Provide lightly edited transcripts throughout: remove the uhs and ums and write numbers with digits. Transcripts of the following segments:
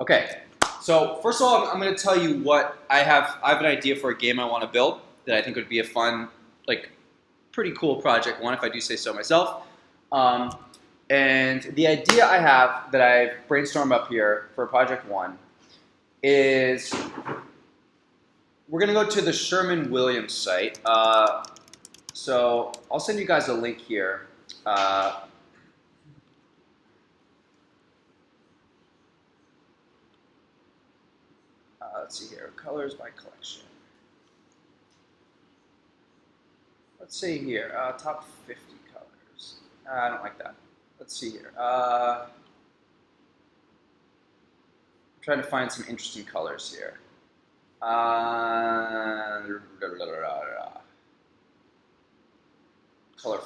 Okay, so first of all, I'm going to tell you what I have. I have an idea for a game I want to build that I think would be a fun, like, pretty cool project one, if I do say so myself. And the idea I have that I've brainstormed up here for project one is we're going to go to the Sherman-Williams site. So I'll send you guys a link here. Let's see here, colors by collection. Let's see here, top 50 colors. I don't like that. Let's see here. I'm trying to find some interesting colors here.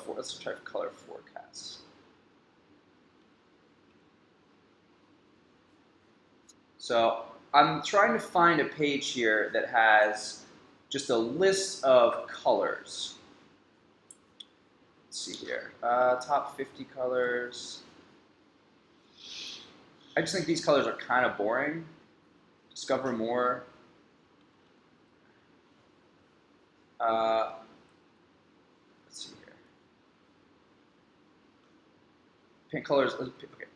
Let's try color forecasts. So I'm trying to find a page here that has just a list of colors. Let's see here, top 50 colors. I just think these colors are kind of boring. Discover more. Let's see here. Paint colors. Okay.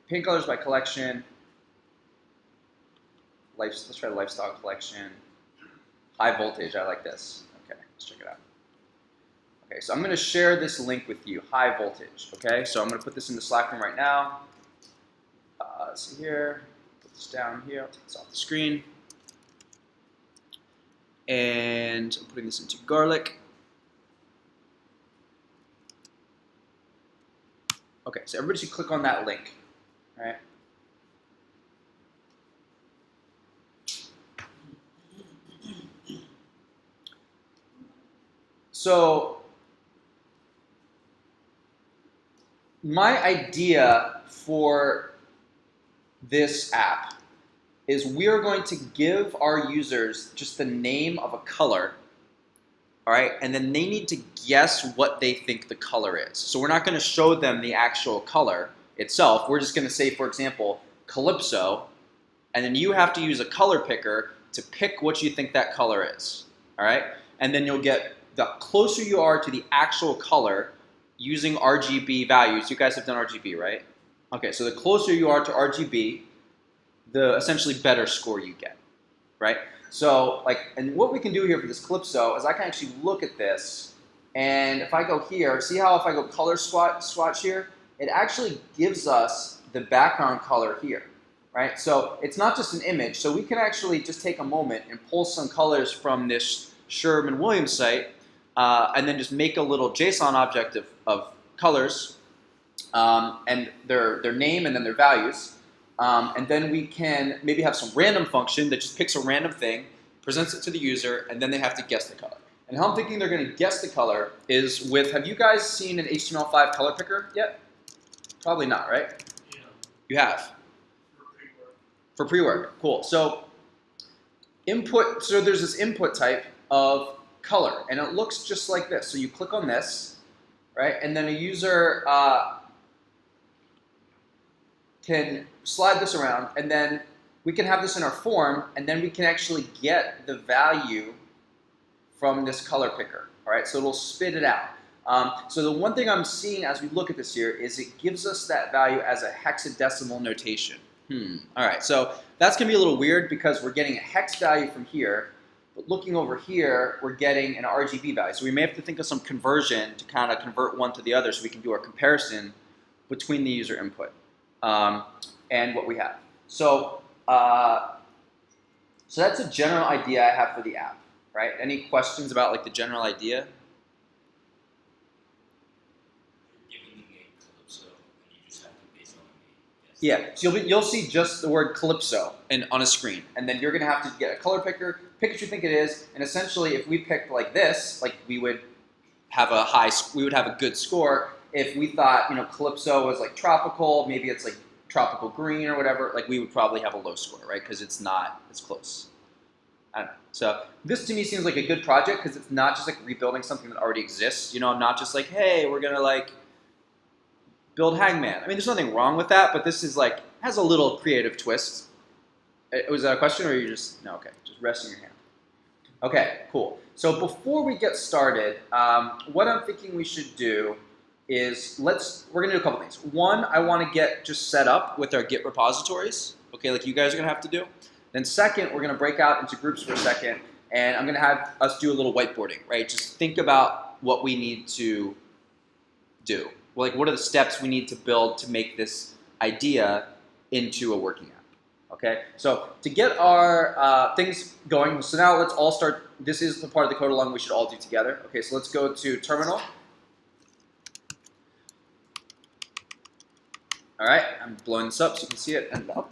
Paint colors by collection. Let's try lifestyle collection. High voltage. I like this. Okay, let's check it out. Okay, so I'm going to share this link with you. High voltage. Okay, so I'm going to put this in the Slack room right now. Let's see here. Put this down here. I'll take this off the screen. And I'm putting this into garlic. Okay, so everybody should click on that link. All right. So my idea for this app is we are going to give our users just the name of a color, all right, and then they need to guess what they think the color is. So we're not going to show them the actual color itself. We're just going to say, for example, Calypso, and then you have to use a color picker to pick what you think that color is, all right? And then you'll get, the closer you are to the actual color using RGB values. You guys have done RGB, right? Okay, so the closer you are to RGB, the essentially better score you get, right? So, and what we can do here for this Calypso is I can actually look at this, and if I go here, see how if I go color swatch here, it actually gives us the background color here, right? So it's not just an image, so we can actually just take a moment and pull some colors from this Sherman-Williams site, and then just make a little JSON object of colors, and their name and then their values. And then we can maybe have some random function that just picks a random thing, presents it to the user, and then they have to guess the color. And how I'm thinking they're going to guess the color is with, have you guys seen an HTML5 color picker yet? Probably not, right? Yeah. You have? For pre-work. Cool. So input, so there's this input type of color, and it looks just like this. So you click on this, right? And then a user can slide this around, and then we can have this in our form, and then we can actually get the value from this color picker, all right? So it'll spit it out. So the one thing I'm seeing as we look at this here is it gives us that value as a hexadecimal notation. All right, so that's gonna be a little weird because we're getting a hex value from here, but looking over here, we're getting an RGB value. So we may have to think of some conversion to kind of convert one to the other so we can do our comparison between the user input and what we have. So, so that's a general idea I have for the app, right? Any questions about like the general idea? You're giving the name Calypso, and you just have to base on the name. Yeah, so you'll see just the word Calypso on a screen, and then you're gonna have to get a color picker, pick what you think it is, and essentially if we picked like this, like we would have a good score. If we thought, Calypso was like tropical, maybe it's like tropical green or whatever, like we would probably have a low score, right? Because it's not as close. I don't know. So this to me seems like a good project because it's not just like rebuilding something that already exists, not just like, hey, we're gonna like build Hangman. I mean, there's nothing wrong with that, but this is like, has a little creative twist. Was that a question or you just, no, okay, just resting your hand. Okay, cool. So before we get started, what I'm thinking we should do is we're gonna do a couple things. One, I wanna get just set up with our Git repositories, okay, like you guys are gonna have to do. Then second, we're gonna break out into groups for a second, and I'm gonna have us do a little whiteboarding, right? Just think about what we need to do. Like, what are the steps we need to build to make this idea into a working app? Okay, so to get our things going, so now let's all start. This is the part of the code along we should all do together. Okay, so let's go to terminal. All right, I'm blowing this up so you can see it. And I'll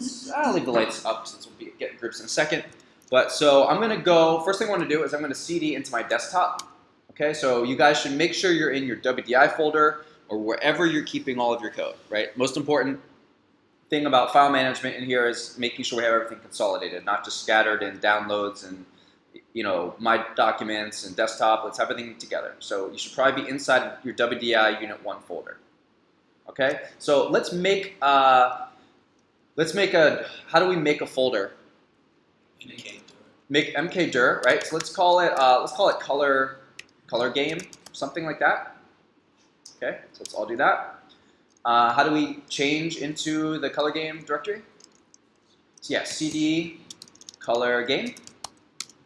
leave the lights up since we'll be getting groups in a second. But so I'm gonna go, first thing I wanna do is I'm gonna CD into my desktop. Okay, so you guys should make sure you're in your WDI folder or wherever you're keeping all of your code, right? Most important thing about file management in here is making sure we have everything consolidated, not just scattered in downloads and my documents and desktop. Let's have everything together. So you should probably be inside your WDI Unit 1 folder. Okay, so let's make a, how do we make a folder? Make mkdir, right? So let's call it color game, something like that. Okay, so let's all do that. How do we change into the color game directory? So yeah, cd color game.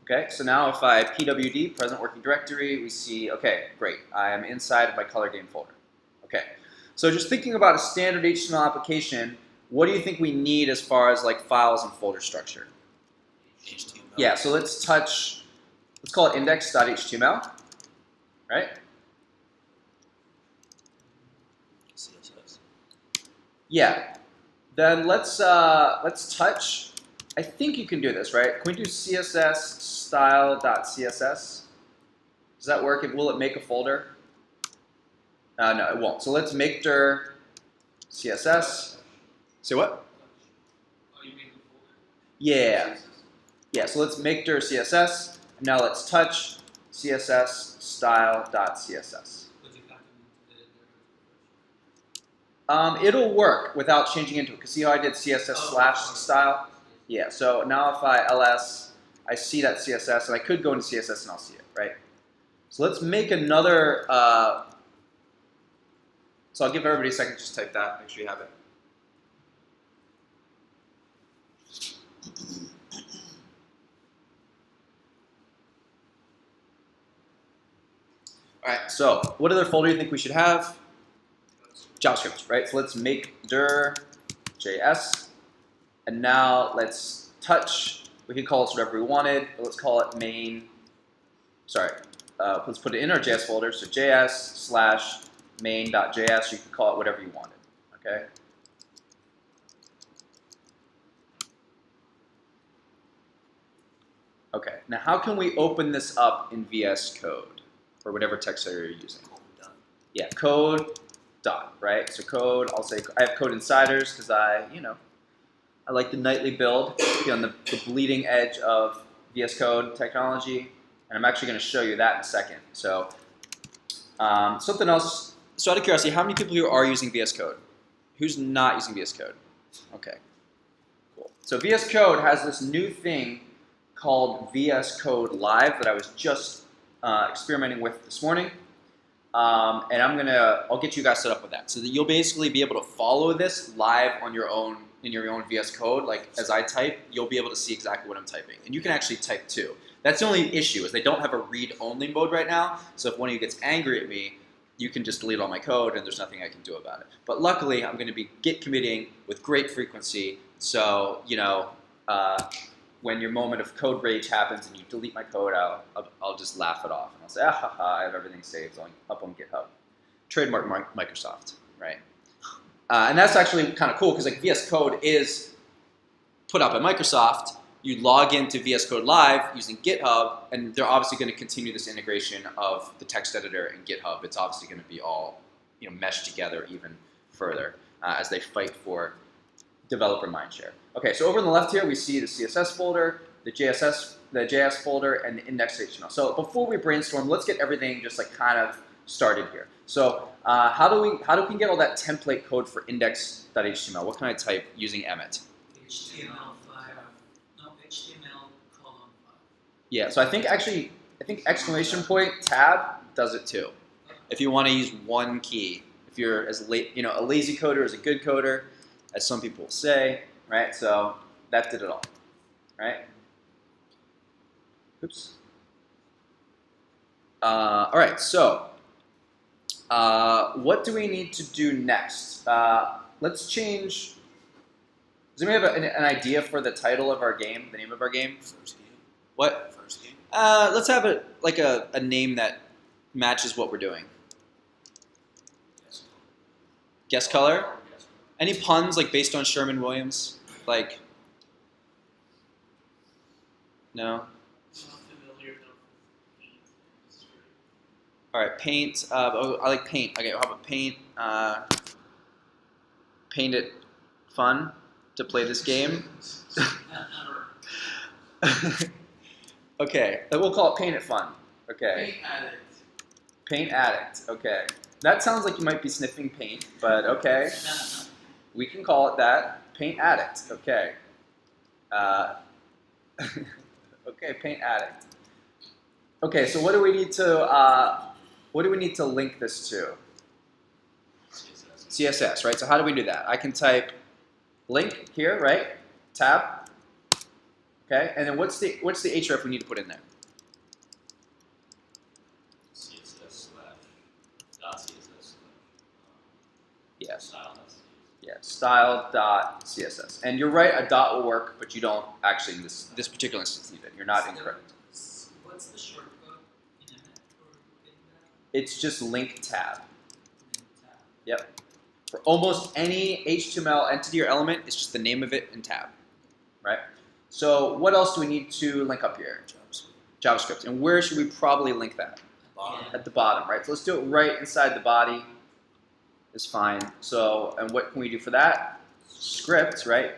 Okay, so now if I pwd, present working directory, we see, okay, great, I am inside of my color game folder. Okay, so just thinking about a standard HTML application, what do you think we need as far as like files and folder structure? HTML. Yeah, so let's call it index.html, right? CSS. Yeah. Then let's touch. I think you can do this, right? Can we do CSS style.css? Does that work? Will it make a folder? No, it won't. So let's make dir CSS. Say what? Oh, you made the folder? Yeah. Yeah, so let's make dir CSS. And now let's touch CSS style.css. It'll work without changing into it. Because see how I did CSS / style? Yeah, so now if I ls, I see that CSS, and I could go into CSS and I'll see it, right? So let's make another, so I'll give everybody a second to just type that, make sure you have it. All right, so what other folder do you think we should have? JavaScript, right? So let's make dir JS, and now let's touch. We could call this whatever we wanted, but let's call it main. Sorry, let's put it in our JS folder. So JS/main.js. You can call it whatever you wanted. Okay. Okay. Now, how can we open this up in VS Code or whatever text editor you're using? Yeah, code. Dot, right? So code, I'll say I have code insiders because I like the nightly build, be on the bleeding edge of VS Code technology, and I'm actually going to show you that in a second. So something else. So out of curiosity, how many people here are using VS Code? Who's not using VS Code? Okay, cool. So VS Code has this new thing called VS Code Live that I was just experimenting with this morning. And I'll get you guys set up with that so that you'll basically be able to follow this live on your own, in your own VS Code. Like as I type, you'll be able to see exactly what I'm typing. And you can actually type too. That's the only issue is they don't have a read-only mode right now. So if one of you gets angry at me, you can just delete all my code and there's nothing I can do about it. But luckily, I'm going to be git committing with great frequency. So, when your moment of code rage happens and you delete my code, I'll just laugh it off. And I'll say, ah, ha, ha, I have everything saved up on GitHub. Trademark Microsoft, right? And that's actually kind of cool because like VS Code is put up at Microsoft. You log into VS Code Live using GitHub, and they're obviously going to continue this integration of the text editor and GitHub. It's obviously going to be all meshed together even further as they fight for developer mindshare. Okay, so over on the left here, we see the CSS folder, the JS folder, and the index.html. So before we brainstorm, let's get everything just like kind of started here. So how do we get all that template code for index.html? What can I type using Emmet? HTML5. Yeah, so I think exclamation point tab does it too. If you want to use one key, if you're a lazy coder is a good coder, as some people say, right? So that did it all, right? Oops. All right, so what do we need to do next? Let's change. Does anybody have an idea for the title of our game, the name of our game? First game. What? First game. Let's have it like a name that matches what we're doing. Yes. Guess color? Yes. Any puns like based on Sherman Williams? Like, no? Not familiar enough with paint industry. All right, paint. I like paint. Okay, how about paint? Paint it fun to play this game. Okay, we'll call it paint it fun. Okay. Paint addict. Paint addict. Okay. That sounds like you might be sniffing paint, but okay. We can call it that. Paint addict. Okay. Okay, paint addict. Okay, so what do we need to link this to? CSS. CSS, right? So how do we do that? I can type link here, right? Tab. Okay, and then what's the href we need to put in there? CSS dot CSS Yes. style. Yeah, style.css. And you're right, a dot will work, but you don't actually in this particular instance need it. You're not incorrect. What's the shortcut in Emmet for getting that? It's just link tab. Link tab. Yep. For almost any HTML entity or element, it's just the name of it and tab, right? So what else do we need to link up here? JavaScript. And where should we probably link that? Bottom. At the bottom, right? So let's do it right inside the body. Is fine. So, and what can we do for that? Script, right?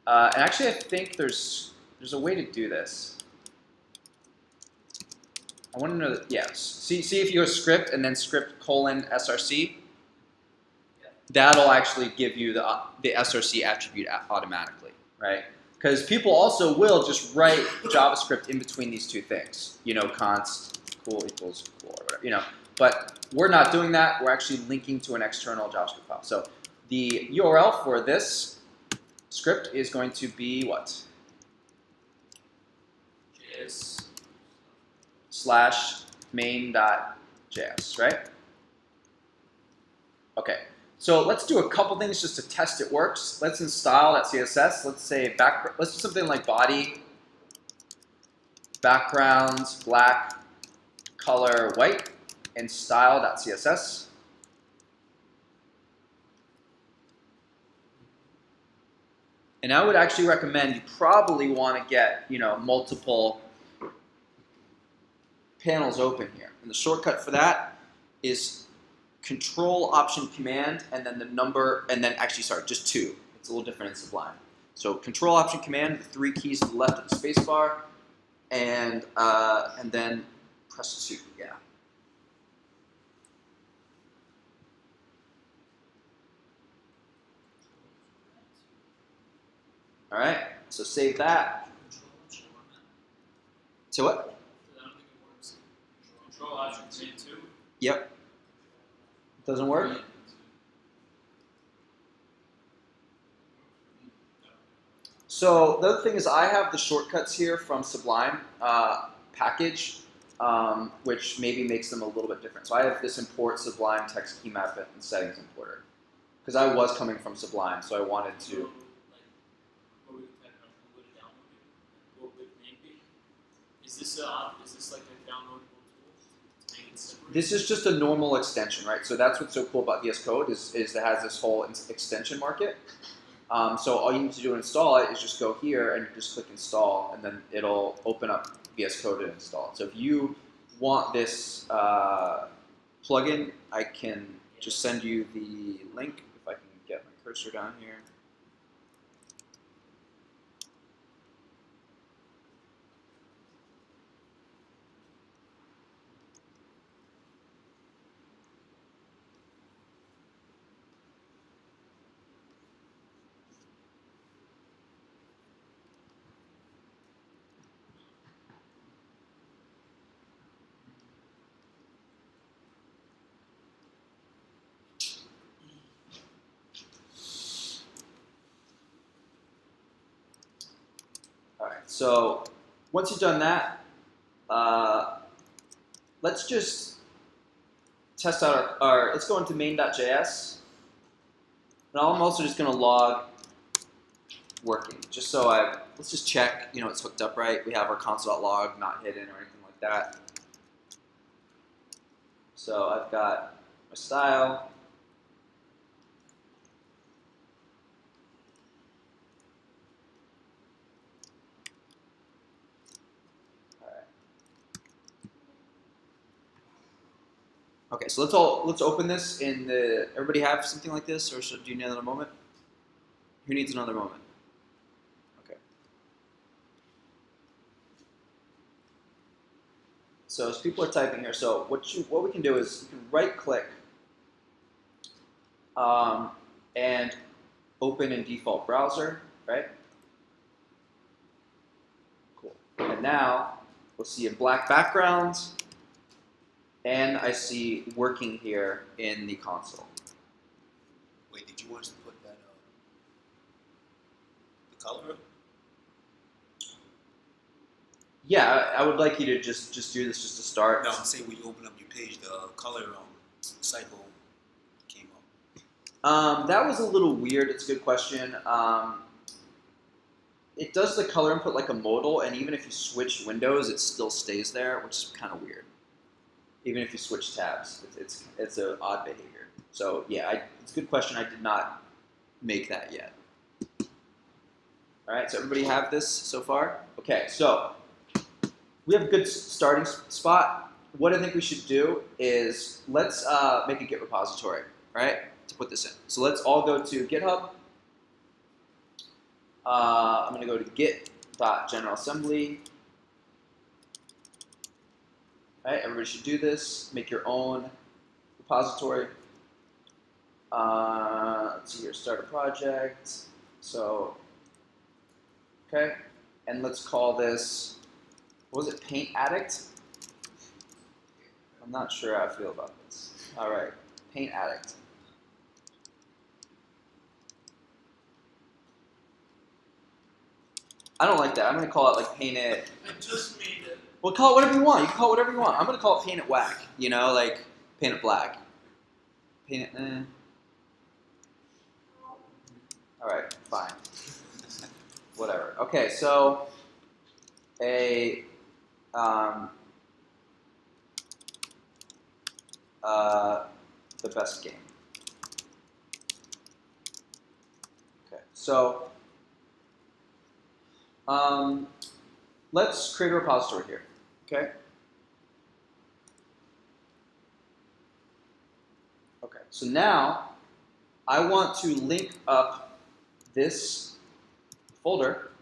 And actually, I think there's a way to do this. I want to know that. Yes. See if you go script and then script :src. That'll actually give you the src attribute automatically, right? Because people also will just write JavaScript in between these two things. You know, const cool equals cool or whatever. You know, but we're not doing that. We're actually linking to an external JavaScript file. So the URL for this script is going to be what? JS. /main.js, right? Okay. So let's do a couple things just to test it works. Let's install .css. Let's say let's do something like body, background, black, color, white, and style.css. And I would actually recommend you probably want to get, multiple panels open here. And the shortcut for that is Control Option Command and then the number, and then actually, sorry, just two. It's a little different in Sublime. So Control Option Command, the three keys to the left of the spacebar, and then press 2. Yeah. All right. So save that. So what? I don't think it works. Control Option J2. Yep. Doesn't work. So the other thing is I have the shortcuts here from Sublime package, which maybe makes them a little bit different. So I have this import Sublime text key map and settings importer because I was coming from Sublime, so I wanted to. Is this like a downloadable tool to make it separate? This is just a normal extension, right? So that's what's so cool about VS Code is it has this whole extension market. So all you need to do to install it is just go here and you just click install, and then it'll open up VS Code and install it. So if you want this plugin, I can just send you the link if I can get my cursor down here. So once you've done that, let's just test out our let's go into main.js. And I'm also just going to log working, just so let's just check, it's hooked up right. We have our console.log not hidden or anything like that. So I've got my style. Okay, so let's open this in the. Everybody have something like this, or do you need another moment? Who needs another moment? Okay. So as people are typing here, so what we can do is you can right click and open in default browser, right? Cool. And now we'll see a black background. And I see working here in the console. Wait, did you want us to put that the color? Yeah, I would like you to just do this just to start. No, I'm saying when you open up your page, the color cycle came up. That was a little weird. It's a good question. It does the color input like a modal, and even if you switch windows, it still stays there, which is kind of weird. Even if you switch tabs, it's an odd behavior. So yeah, it's a good question. I did not make that yet. All right, so everybody have this so far? Okay, so we have a good starting spot. What I think we should do is let's make a Git repository, right, to put this in. So let's all go to GitHub. I'm going to go to git.generalassembly. Right, everybody should do this. Make your own repository. Let's see here, start a project. So, okay, and let's call this, what was it, Paint Addict? I'm not sure how I feel about this. All right, Paint Addict. I don't like that. I'm going to call it like Paint It. I just made it. Well, call it whatever you want. You can call it whatever you want. I'm going to call it Paint It Whack. Like Paint It Black. Paint It, All right, fine. Whatever. Okay, so the best game. Okay, so let's create a repository here. Okay. Okay. So now I want to link up this folder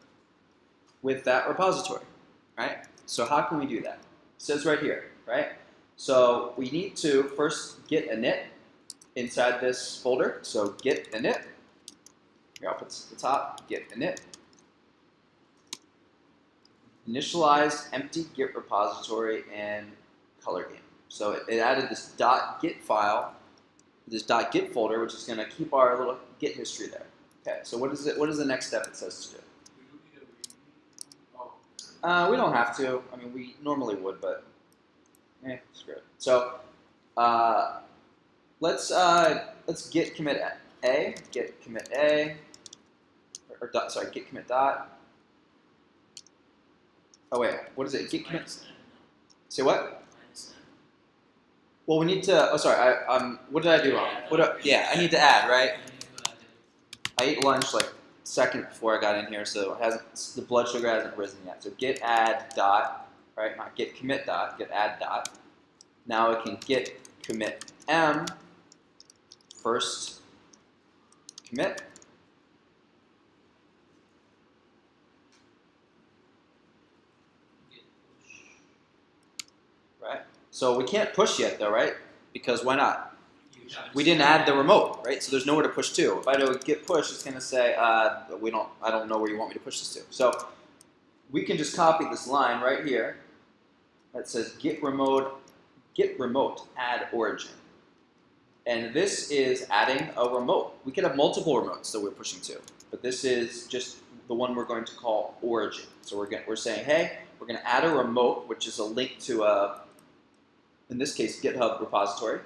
with that repository, right? So how can we do that? It says right here, right? So we need to first git init inside this folder. So git init. Here, I'll put this at the top. Git init. Initialized empty Git repository and color game. So it added this .git file, this .git folder, which is going to keep our little Git history there. Okay, so what is it? What is the next step it says to do? We don't have to. I mean, we normally would, but screw it. So let's git commit a, git commit a, or dot, sorry, git commit dot. Oh wait, what is it? Git commit. Say what? Well, we need to. Oh, sorry. What did I do wrong? Yeah, I need to add, right? I ate lunch like a second before I got in here, so the blood sugar hasn't risen yet. So git add dot, right? Not git commit dot, git add dot. Now I can git commit m first commit. Right? So we can't push yet though, right? Because why not? We didn't add the remote, right? So there's nowhere to push to. If I do git push, it's going to say, I don't know where you want me to push this to. So we can just copy this line right here that says git remote add origin. And this is adding a remote. We could have multiple remotes that we're pushing to, but this is just the one we're going to call origin. So we're saying, hey, we're going to add a remote, which is a link to a, in this case, GitHub repository,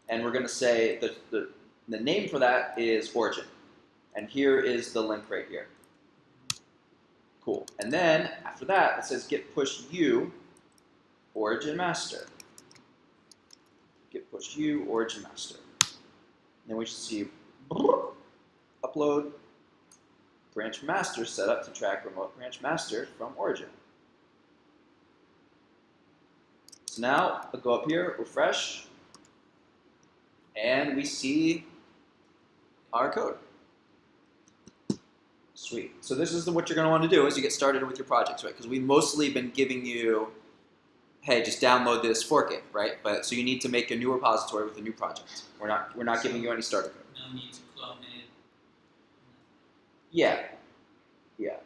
and we're going to say the name for that is origin. And here is the link right here. Cool. And then after that, it says git push u origin master. Git push u origin master. Then we should see upload branch master set up to track remote branch master from origin. So now I'll go up here, refresh, and we see our code. Sweet. So this is what you're going to want to do as you get started with your projects, right? Because we've mostly been giving you, hey, just download this, fork it, right? But so you need to make a new repository with a new project. We're not giving you any starter code. No need to clone it. Yeah. Yeah.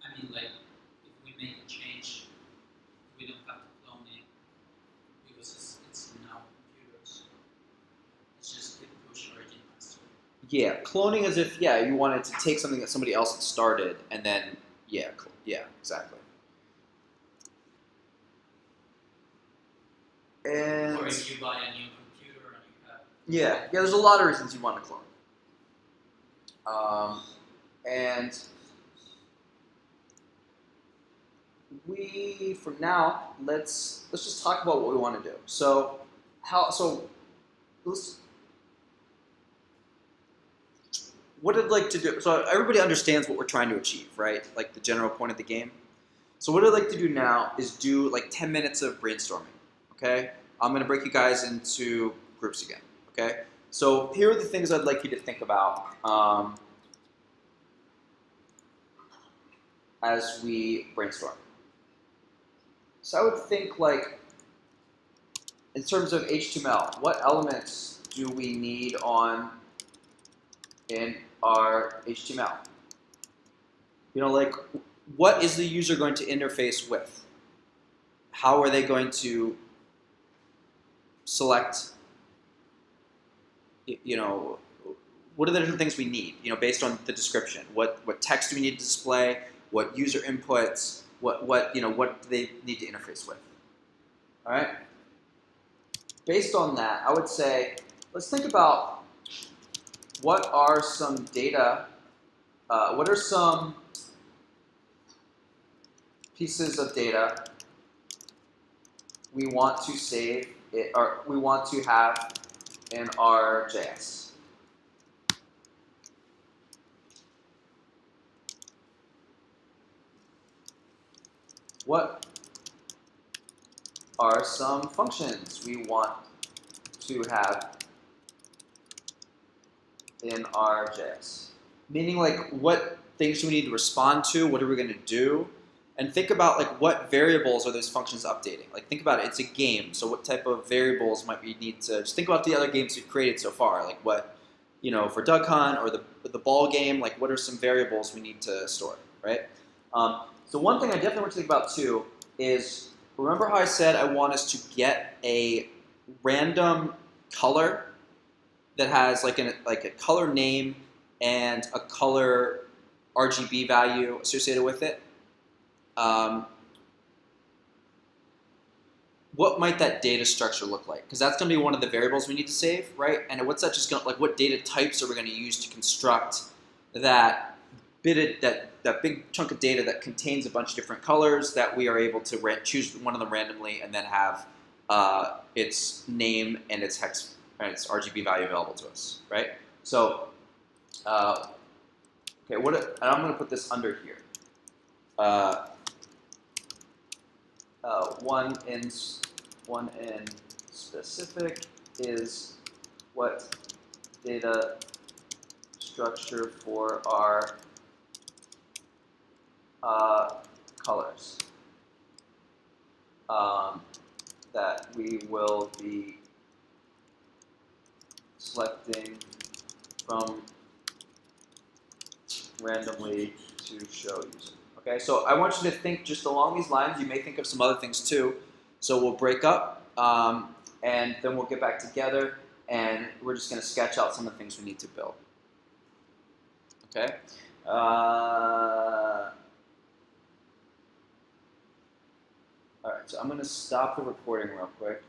I mean, like, if we make a change, we don't have to clone it because it's in our computers. It's just git push origin master. Yeah, cloning as if, yeah, you wanted to take something that somebody else had started and then, yeah, exactly. And Or if you buy a new computer and you have. yeah, there's a lot of reasons you want to clone. And for now, let's just talk about what we want to do. So what I'd like to do, so everybody understands what we're trying to achieve, right? Like the general point of the game. So what I'd like to do now is do like 10 minutes of brainstorming, okay? I'm going to break you guys into groups again, okay? So here are the things I'd like you to think about as we brainstorm. So I would think like, in terms of HTML, what elements do we need in our HTML? You know, like, what is the user going to interface with? How are they going to select, you know, what are the different things we need, you know, based on the description? What text do we need to display? What user inputs? What do they need to interface with? All right? Based on that, I would say, let's think about what are some data, what are some pieces of data we want to save or we want to have in our JS. What are some functions we want to have in our JS? Meaning, like, what things do we need to respond to? What are we going to do? And think about, like, what variables are those functions updating? Like, think about it. It's a game. So what type of variables might we need to... Just think about the other games we've created so far. Like, what, you know, for Duck Hunt or the ball game, like, what are some variables we need to store, right? So one thing I definitely want to think about, too, is remember how I said I want us to get a random color that has, like, a color name and a color RGB value associated with it? What might that data structure look like? Because that's going to be one of the variables we need to save, right? And what's that just going to, like, what data types are we going to use to construct that big chunk of data that contains a bunch of different colors that we are able to choose one of them randomly and then have its name and its hex and its RGB value available to us, right? So, okay, and I'm going to put this under here. One in specific is what data structure for our colors that we will be selecting from randomly to show user. Okay, so I want you to think just along these lines. You may think of some other things too. So we'll break up and then we'll get back together and we're just going to sketch out some of the things we need to build. Okay. All right, so I'm going to stop the recording real quick.